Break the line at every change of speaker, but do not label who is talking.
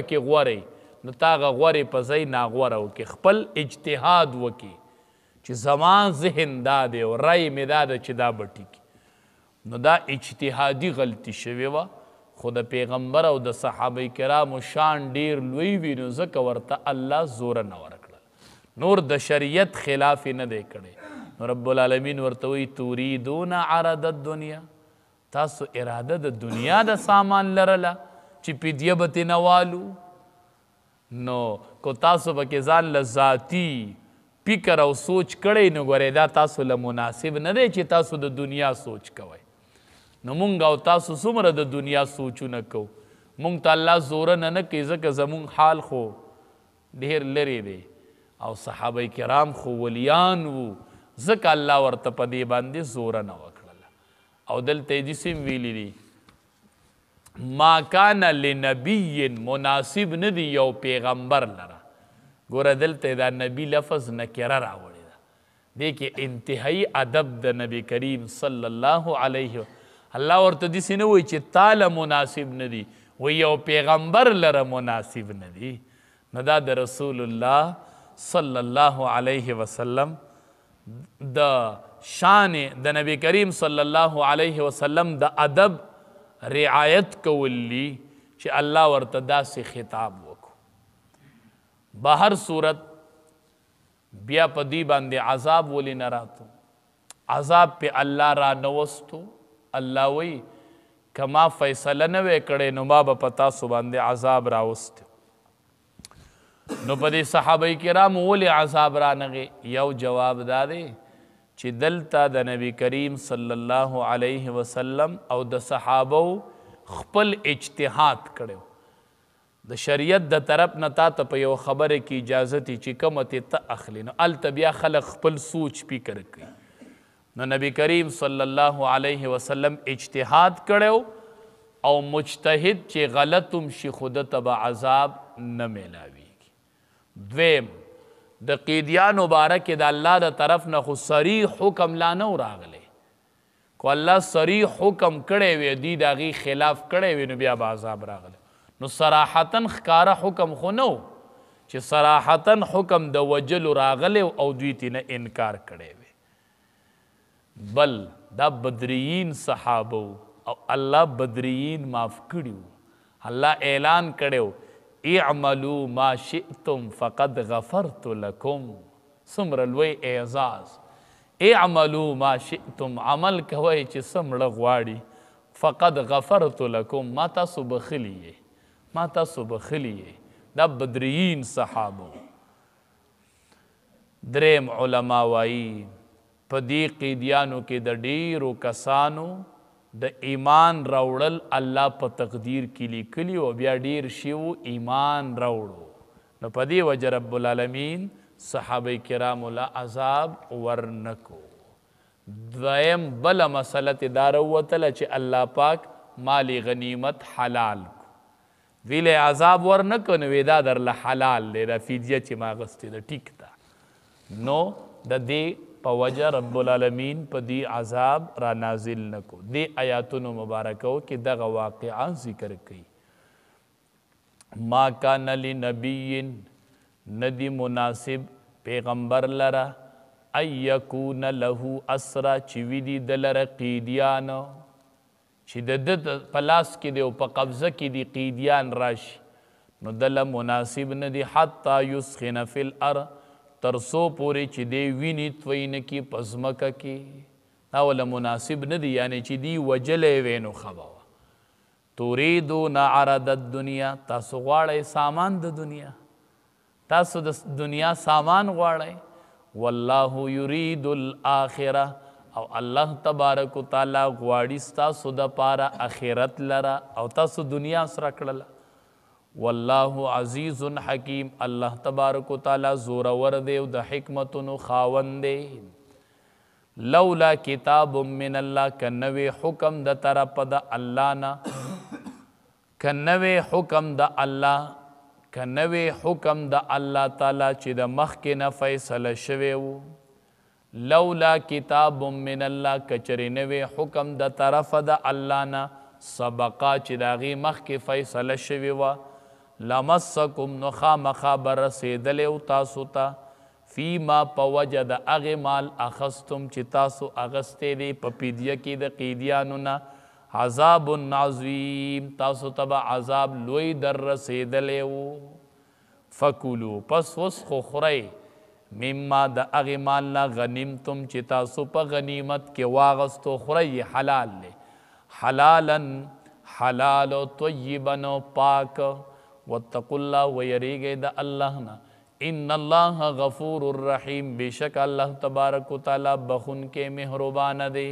کې غوري نو تا هغه غورې په ځای ناغوره وکړي خپل اجتهاد وکړي چې زما ذهن دا دی او رای مې دا ده چې دا به ټیکي نو دا اجتهادي غلطي شوې وه خو د پیغمبر او د صحابه کرامو شان ډیر لوی وي نو ځکه ورته الله زوره نه ورکړل نور د شریعت خلاف نه دی کړی نو رب العالمین ورته وایي تریدون عرض الدنیا تاسو اراده د دنیا د سامان لرله چې پیډیه به ترې نه والو نو کو تاسو پکې ځان له ذاتي فکر او سوچ کړی نو ګورئ دا تاسو له مناسب نه دی چې تاسو د دنیا سوچ کوئ نو مونږ او تاسو څومره د دنیا سوچونه کوو مونږ ته الله زوره نه کوي ځکه زمونږ حال خو ډېر لرې دی او صحابه کرام خو ولیان وو ځکه الله ورته په دې باندې زوره نه وکړله او دلته یې داسې ویلي دي ما کان لنبی مناسب نه دی یو پیغمبر لره ګوره دلته دا نبی لفظ نکره راوړې ده دې کې انتهایی ادب د نبی کریم صلی الله علیه الله ورته داسې نه وایي چې تاله مناسب نه دی وایي یو پیغمبر لره مناسب نه دی نو دا د رسول الله صلی الله علیه وسلم د شان د نبی کریم صلی الله علیه وسلم د ادب رعایت کولی چې الله ورته داسې خطاب وکړو بهر صورت بیا په دې باندې عذاب ولې نه راتو عذاب په الله را نوستو الله وی کما فیصله نه وی کړی نو ما به په تاسو باندې عذاب راوستو نو په دې صحابه کرامو ولې عذاب رانغی یو جواب دا دی چې دلته د نبی کریم صلی الله علیه وسلم او د صحابو خپل اجتهاد کړو د شریعت د طرف نه تا ته په یو خبره کې اجازه تی چې کومه ته اخلي نو هلته بیا خلک خپل سوچ فکر کوي نو نبی کریم صلی الله علیه وسلم اجتهاد کړو او مجتهد چې غلطم شي خود ته به عذاب نه میلاویږي دویم د قیدیانو باره کې د الله د طرف نه خو صریح حکم لا نه راغلی کو الله صریح حکم کړی وی دی د هغې خلاف کړی وی نو بیا به عذاب راغلی نو صراحتا ښکاره حکم خو نه و چې صراحتا حکم د وجلو راغلی او دوی ترې انکار کړی وی بل دا بدریین صحابه او الله بدریین معاف کړي الله اعلان کړی اعملوا ما شئتم فقد غفرت لكم څومره لوی اعزاز اعملوا ما شئتم عمل کوئ چې څومره غواړي فقد غفرت لكم ما تاسو بخلی یې ما تاسو بخلی یې دا بدریین صحابه دریم علما وایي په دې قیدیانو کې د ډیرو کسانو د ایمان راوړل الله په تقدیر کې لیکلي او بیا ډیر شي ایمان راوړو نو په دې وجه رب العالمین صحابه کرامو له عذاب ورنکو دویم بله مسله تې دا راووتله چې الله پاک مال غنیمت حلال کو ویلې عذاب ورنکو نو وی دا درله حلال دی دا فدیه چې ما اخیستې ده ټیک ده نو د دې په وجه رب العالمین په دې عذاب را نازل نکو دې آیاتونو مبارکو کې دغه واقعه ذکر کړي ما کان لنبی ندی مناسب پیغمبر لره ای یکون له اسرا چې وي دي د لره قیدیان چې د ده په لاس کې دی او په قبضه کې دي قیدیان راشي نو دله مناسب نه دي حتی یسخن فی الارض ترسو پورې چې دی ویني توی نه کې په ځمکه کې دا وله مناسب نه دی یعنی چې دی وجلی وی نو ښه به وه تریدون عرض الدنیا تاسو غواړئ سامان د دنیا تاسو د دنیا سامان غواړئ والله یرید الاخره او الله تبارک وتعالی غواړي ستاسو دپاره آخرت لره او تاسو دنیا سره کړله والله عزیز حکیم الله تبارک وتعالی زورور دی او د حکمتونو خاوند دی لولا کتاب من الله کنوی حکم د طرف د الله نه کنوی حکم د الله کنوی حکم د الله تعالی چې د مخکې نه فیصله شوی و لولا کتاب من الله کچری نوی حکم د طرف د الله نه سبقا چې د هغې مخکې فیصله شوې وه لمسکم نو خامخا برسیدلی او تاسو ته فیما په وجه د هغې مال اخستم چې تاسو اغستی دی په فدیه کې د قیدیانو نه عذاب عظیم تاسو ته به عذاب لوی در رسیدلی و فکلو پس اوس خو خورئ مما د هغې مال نه غنیمتم چې تاسو په غنیمت کې واغستو خورئ حلال دی حلالا حلال و طیبا و پاک واتقوا الله ویریږئ د الله نه ان الله غفور الرحیم بے شک اللہ تبارک و تعالی بخن کے مہربان دے